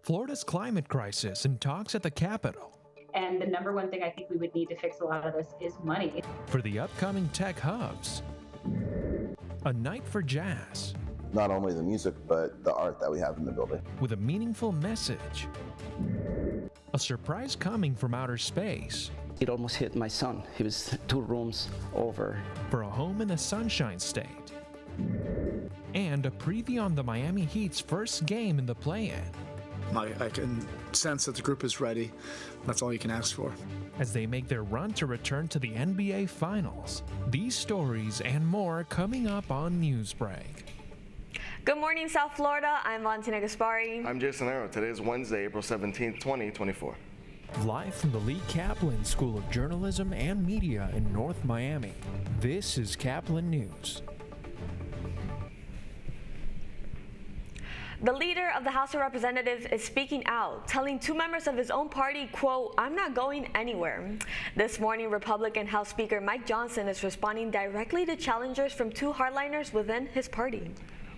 Florida's climate crisis and talks at the Capitol. And the number one thing I think we would need to fix a lot of this is money. For the upcoming tech hubs, a night for jazz. Not only the music, but the art that we have in the building. With a meaningful message. A surprise coming from outer space. It almost hit my son. He was 2 rooms over. For a home in the Sunshine State. And a preview on the Miami Heat's first game in the play-in. I can sense that the group is ready. That's all you can ask for. As they make their run to return to the NBA Finals. These stories and more coming up on Newsbreak. Good morning, South Florida. I'm Valentina Gaspari. I'm Jason Arrow. Today is Wednesday, April 17th, 2024. Live from the Lee Caplin School of Journalism and Media in North Miami, this is Caplin News. The leader of the House of Representatives is speaking out, telling 2 members of his own party, quote, "I'm not going anywhere." This morning, Republican House Speaker Mike Johnson is responding directly to challengers from 2 hardliners within his party.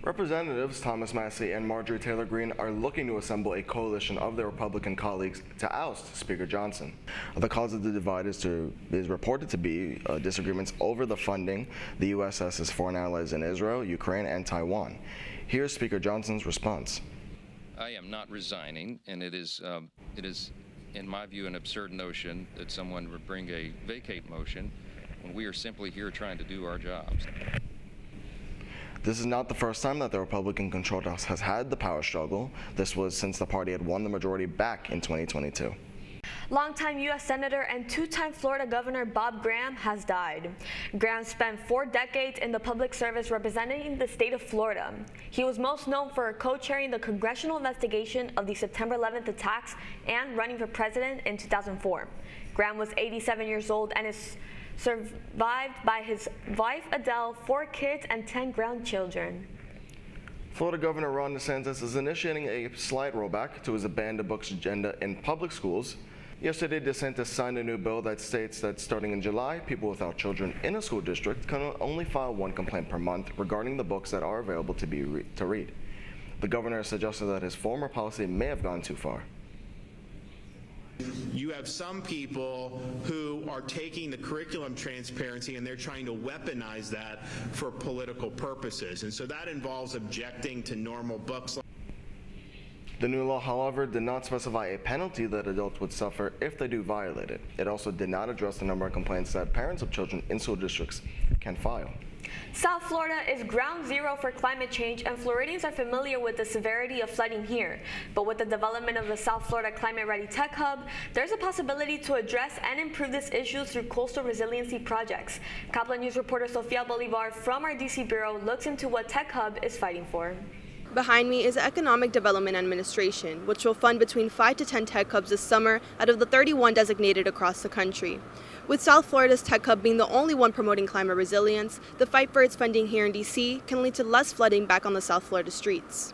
Representatives Thomas Massey and Marjorie Taylor Greene are looking to assemble a coalition of their Republican colleagues to oust Speaker Johnson. The cause of the divide is reported to be disagreements over the funding the U.S. has its foreign allies in Israel, Ukraine, and Taiwan. Here's Speaker Johnson's response. I am not resigning, and it is, in my view, an absurd notion that someone would bring a vacate motion when we are simply here trying to do our jobs. This is not the first time that the Republican-controlled House has had the power struggle. This was since the party had won the majority back in 2022. Longtime U.S. Senator and 2-time Florida Governor Bob Graham has died. Graham spent 4 decades in the public service representing the state of Florida. He was most known for co-chairing the congressional investigation of the September 11th attacks and running for president in 2004. Graham was 87 years old and is survived by his wife Adele, 4 kids, and 10 grandchildren. Florida Governor Ron DeSantis is initiating a slight rollback to his abandoned books agenda in public schools. Yesterday, DeSantis signed a new bill that states that starting in July, people without children in a school district can only file 1 complaint per month regarding the books that are available to read. The governor suggested that his former policy may have gone too far. You have some people who are taking the curriculum transparency and they're trying to weaponize that for political purposes. And so that involves objecting to normal books. The new law, however, did not specify a penalty that adults would suffer if they do violate it. It also did not address the number of complaints that parents of children in school districts can file. South Florida is ground zero for climate change, and Floridians are familiar with the severity of flooding here. But with the development of the South Florida Climate Ready Tech Hub, there's a possibility to address and improve this issue through coastal resiliency projects. Caplin News reporter Sofia Bolivar from our DC Bureau looks into what Tech Hub is fighting for. Behind me is the Economic Development Administration, which will fund between 5 to 10 tech hubs this summer out of the 31 designated across the country. With South Florida's tech hub being the only one promoting climate resilience, the fight for its funding here in D.C. can lead to less flooding back on the South Florida streets.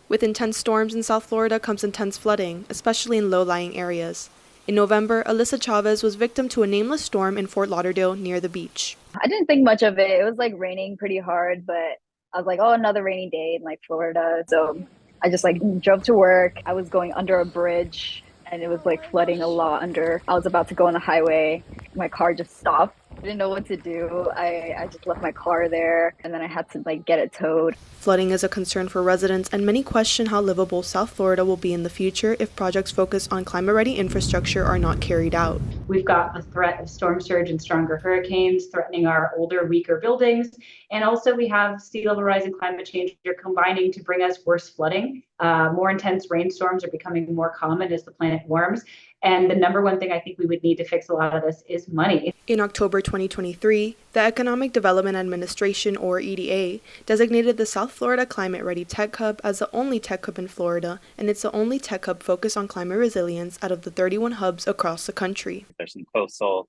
With intense storms in South Florida comes intense flooding, especially in low-lying areas. In November, Alyssa Chavez was victim to a nameless storm in Fort Lauderdale near the beach. I didn't think much of it. It was raining pretty hard, but I was like, oh, another rainy day in Florida. So I just drove to work. I was going under a bridge and it was flooding a lot under. I was about to go on the highway. My car just stopped. I didn't know what to do. I just left my car there and then I had to get it towed. Flooding is a concern for residents, and many question how livable South Florida will be in the future if projects focused on climate-ready infrastructure are not carried out. We've got the threat of storm surge and stronger hurricanes threatening our older, weaker buildings. And also we have sea level rise and climate change. They're combining to bring us worse flooding. More intense rainstorms are becoming more common as the planet warms. And the number one thing I think we would need to fix a lot of this is money. In October 2023, the Economic Development Administration, or EDA, designated the South Florida Climate Ready Tech Hub as the only tech hub in Florida, and it's the only tech hub focused on climate resilience out of the 31 hubs across the country. There's some coastal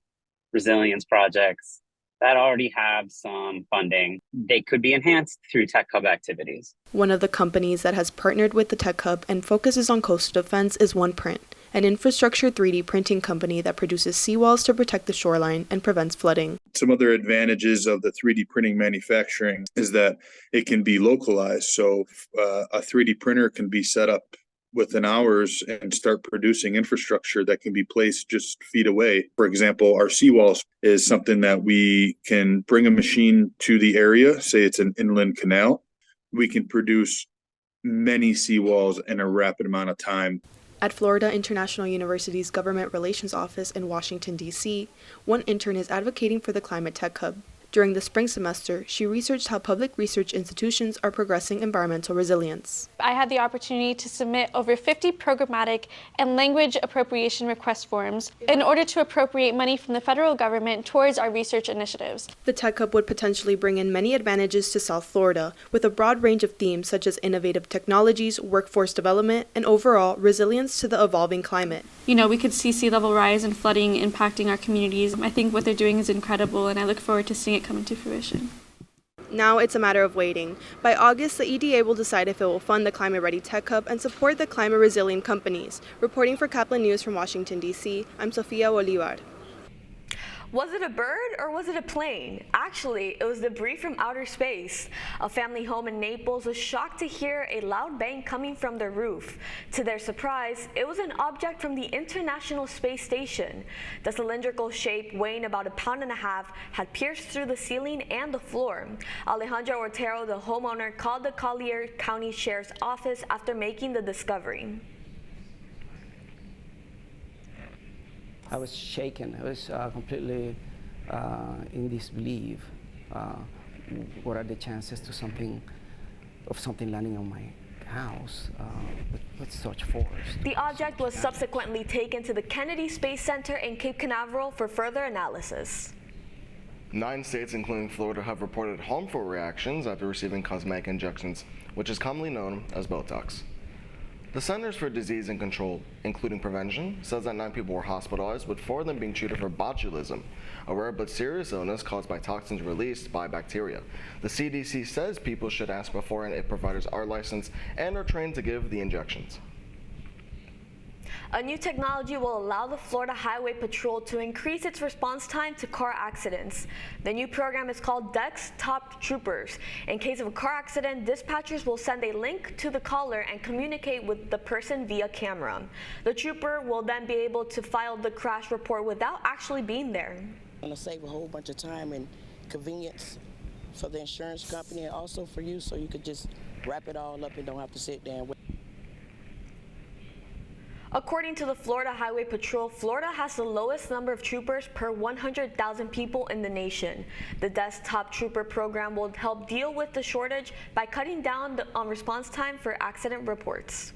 resilience projects that already have some funding. They could be enhanced through tech hub activities. One of the companies that has partnered with the tech hub and focuses on coastal defense is OnePrint, an infrastructure 3D printing company that produces seawalls to protect the shoreline and prevents flooding. Some other advantages of the 3D printing manufacturing is that it can be localized. So a 3D printer can be set up within hours and start producing infrastructure that can be placed just feet away. For example, our seawalls is something that we can bring a machine to the area, say it's an inland canal. We can produce many seawalls in a rapid amount of time. At Florida International University's Government Relations Office in Washington, D.C., one intern is advocating for the Climate Tech Hub. During the spring semester, she researched how public research institutions are progressing environmental resilience. I had the opportunity to submit over 50 programmatic and language appropriation request forms in order to appropriate money from the federal government towards our research initiatives. The Tech Hub would potentially bring in many advantages to South Florida, with a broad range of themes such as innovative technologies, workforce development, and overall resilience to the evolving climate. You know, we could see sea level rise and flooding impacting our communities. I think what they're doing is incredible, and I look forward to seeing it come into fruition. Now it's a matter of waiting. By August, the EDA will decide if it will fund the Climate Ready Tech Hub and support the climate resilient companies. Reporting for Caplin News from Washington, D.C., I'm Sofia Bolivar. Was it a bird or was it a plane? Actually, it was debris from outer space. A family home in Naples was shocked to hear a loud bang coming from their roof. To their surprise, it was an object from the International Space Station. The cylindrical shape, weighing about 1.5 pounds, had pierced through the ceiling and the floor. Alejandra Ortero, the homeowner, called the Collier County Sheriff's Office after making the discovery. I was shaken. I was completely in disbelief. What are the chances of something landing on my house with such force? The object was subsequently taken to the Kennedy Space Center in Cape Canaveral for further analysis. 9 states, including Florida, have reported harmful reactions after receiving cosmetic injections, which is commonly known as Botox. The Centers for Disease and Control, including prevention, says that 9 people were hospitalized, with 4 of them being treated for botulism, a rare but serious illness caused by toxins released by bacteria. The CDC says people should ask beforehand if providers are licensed and are trained to give the injections. A new technology will allow the Florida Highway Patrol to increase its response time to car accidents. The new program is called Desktop Troopers. In case of a car accident, dispatchers will send a link to the caller and communicate with the person via camera. The trooper will then be able to file the crash report without actually being there. It's going to save a whole bunch of time and convenience for the insurance company and also for you, so you could just wrap it all up and don't have to sit there and wait. According to the Florida Highway Patrol, Florida has the lowest number of troopers per 100,000 people in the nation. The Desktop Trooper program will help deal with the shortage by cutting down on response time for accident reports.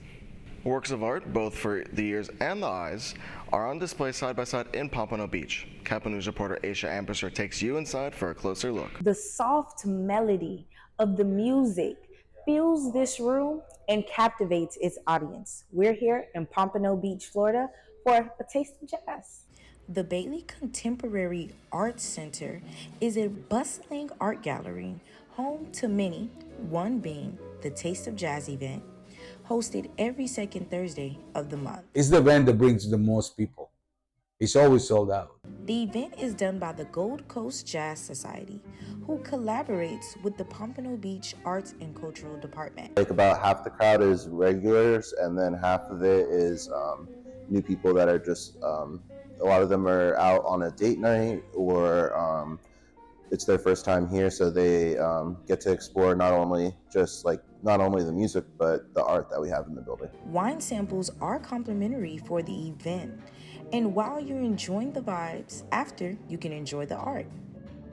Works of art, both for the ears and the eyes, are on display side by side in Pompano Beach. Caplin News reporter Aisha Ambasser takes you inside for a closer look. The soft melody of the music fills this room and captivates its audience. We're here in Pompano Beach, Florida for a taste of jazz. The Bailey Contemporary Arts Center is a bustling art gallery home to many, one being the Taste of Jazz event, hosted every second Thursday of the month. It's the event that brings the most people. It's always sold out. The event is done by the Gold Coast Jazz Society, who collaborates with the Pompano Beach Arts and Cultural Department. Like about half the crowd is regulars, and then half of it is new people that are just, a lot of them are out on a date night, or it's their first time here, so they get to explore not only the music, but the art that we have in the building. Wine samples are complimentary for the event, and while you're enjoying the vibes, after you can enjoy the art.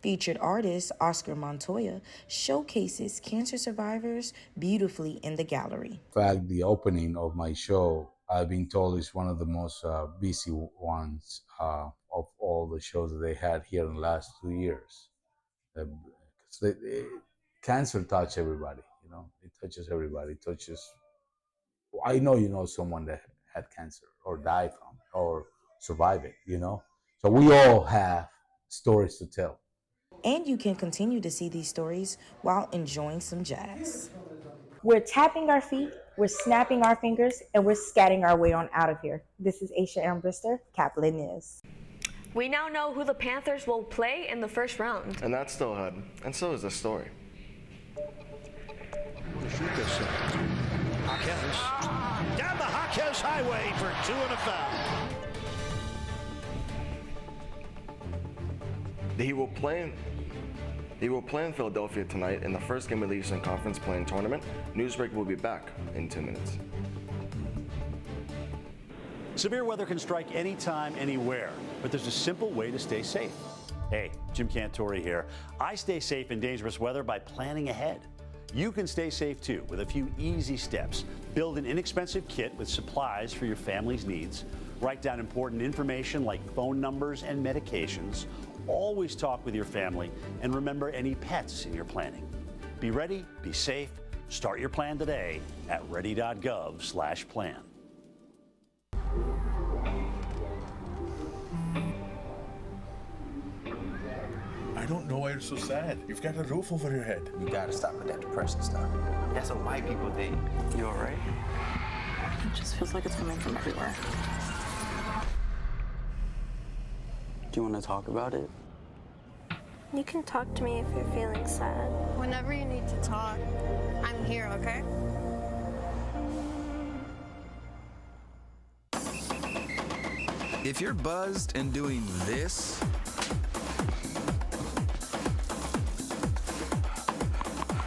Featured artist Oscar Montoya showcases cancer survivors beautifully in the gallery. In fact, the opening of my show, I've been told, is one of the most busy ones of all the shows that they had here in the last 2 years. Cancer touches everybody, you know. It touches everybody. It touches. I know you know someone that had cancer or died from it or survived it, you know. So we all have stories to tell. And you can continue to see these stories while enjoying some jazz. We're tapping our feet, We're snapping our fingers and we're scatting our way on out of here. This is Aisha Ambrister, Caplin News. We now know who the Panthers will play in the first round. And that's still ahead, and so is the story. Shoot this Hawkins. Down the Hawkins Highway for 2 and a foul. He will play in Philadelphia tonight in the first game of the Eastern Conference Play-in Tournament. Newsbreak will be back in 2 minutes. Severe weather can strike anytime, anywhere, but there's a simple way to stay safe. Hey, Jim Cantore here. I stay safe in dangerous weather by planning ahead. You can stay safe too with a few easy steps. Build an inexpensive kit with supplies for your family's needs. Write down important information like phone numbers and medications. Always talk with your family and remember any pets in your planning. Be ready, be safe. Start your plan today at ready.gov/plan. I don't know why you're so sad. You've got a roof over your head. You gotta stop with that depressing stuff. That's what white people think. You all right? It just feels like it's coming from everywhere. Do you want to talk about it? You can talk to me if you're feeling sad. Whenever you need to talk, I'm here, okay? If you're buzzed and doing this,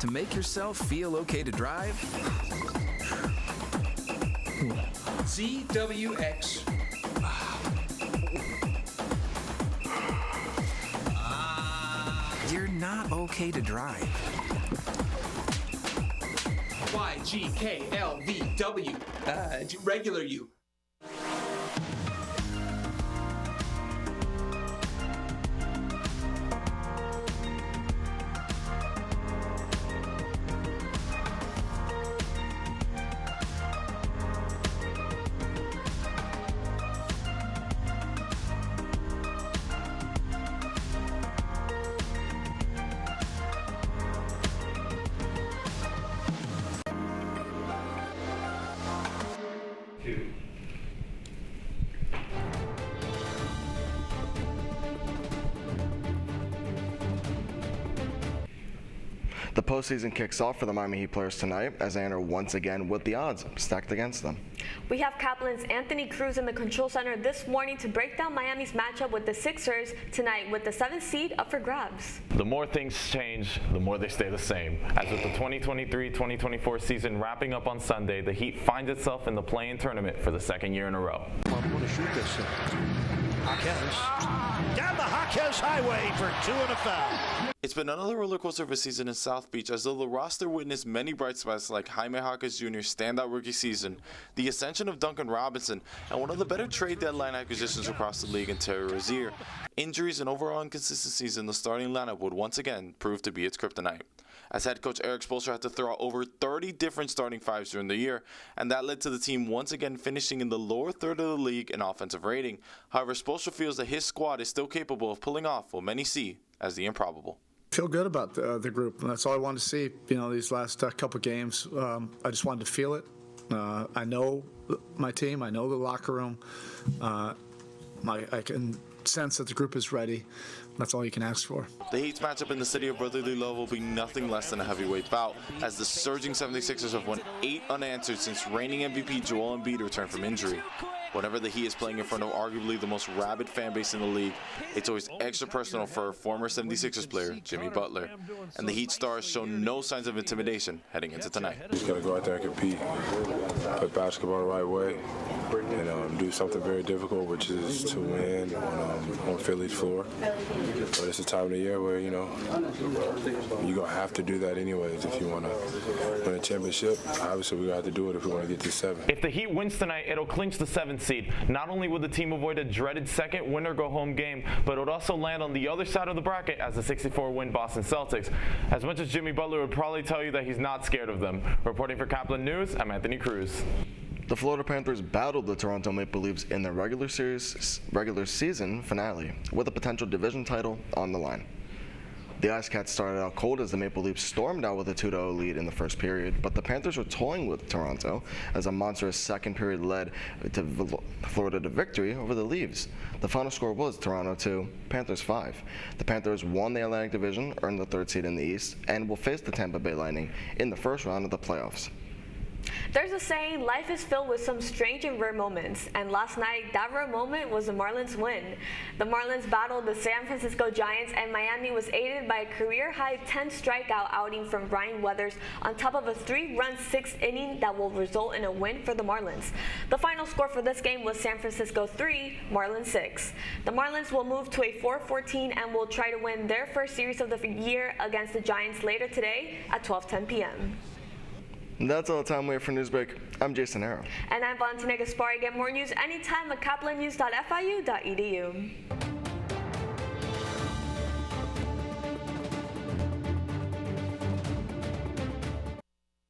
to make yourself feel okay to drive, ZWX. You're not okay to drive. YGKLVW. Regular you. The postseason kicks off for the Miami Heat players tonight as they enter once again with the odds stacked against them. We have Kaplin's Anthony Cruz in the control center this morning to break down Miami's matchup with the Sixers tonight with the 7th seed up for grabs. The more things change, the more they stay the same. As with the 2023-2024 season wrapping up on Sunday, the Heat finds itself in the play-in tournament for the 2nd year in a row. I'm going to shoot this Hawkins. Down the Hawkins Highway for 2 and a foul. It's been another roller coaster of a season in South Beach, as though the roster witnessed many bright spots like Jaime Jaquez Jr.'s standout rookie season, the ascension of Duncan Robinson, and one of the better trade deadline acquisitions across the league in Terry Rozier. Injuries and overall inconsistencies in the starting lineup would once again prove to be its kryptonite, as head coach Eric Spoelstra had to throw out over 30 different starting fives during the year, and that led to the team once again finishing in the lower third of the league in offensive rating. However, Spoelstra feels that his squad is still capable of pulling off what many see as the improbable. Feel good about the group, and that's all I wanted to see. These last couple games, I just wanted to feel it. I know my team. I know the locker room. I can sense that the group is ready. That's all you can ask for. The Heat's matchup in the city of brotherly love will be nothing less than a heavyweight bout, as the surging 76ers have won 8 unanswered since reigning MVP Joel Embiid returned from injury. Whenever the Heat is playing in front of arguably the most rabid fan base in the league, it's always extra personal for former 76ers player Jimmy Butler. And the Heat stars show no signs of intimidation heading into tonight. Just got to go out there and compete, play basketball the right way, and do something very difficult, which is to win on Philly's floor. But it's a time of the year where, you're going to have to do that anyways if you want to win a championship. Obviously, we're going to have to do it if we want to get to 7. If the Heat wins tonight, it'll clinch the 7th seed. Not only will the team avoid a dreaded second win-or-go-home game, but it would also land on the other side of the bracket as the 64-win Boston Celtics. As much as Jimmy Butler would probably tell you that he's not scared of them. Reporting for Caplin News, I'm Anthony Cruz. The Florida Panthers battled the Toronto Maple Leafs in their regular season finale with a potential division title on the line. The Ice Cats started out cold as the Maple Leafs stormed out with a 2-0 lead in the first period, but the Panthers were toying with Toronto as a monstrous second period led to Florida to victory over the Leafs. The final score was Toronto 2, Panthers 5. The Panthers won the Atlantic Division, earned the 3rd seed in the East, and will face the Tampa Bay Lightning in the first round of the playoffs. There's a saying, life is filled with some strange and rare moments, and last night, that rare moment was the Marlins win. The Marlins battled the San Francisco Giants, and Miami was aided by a career-high 10-strikeout outing from Brian Weathers on top of a 3-run 6th inning that will result in a win for the Marlins. The final score for this game was San Francisco 3, Marlins 6. The Marlins will move to a 4-14 and will try to win their first series of the year against the Giants later today at 12:10 p.m. That's all the time we have for Newsbreak. I'm Jason Arrow. And I'm Valentina Gaspari. Get more news anytime at caplinnews.fiu.edu.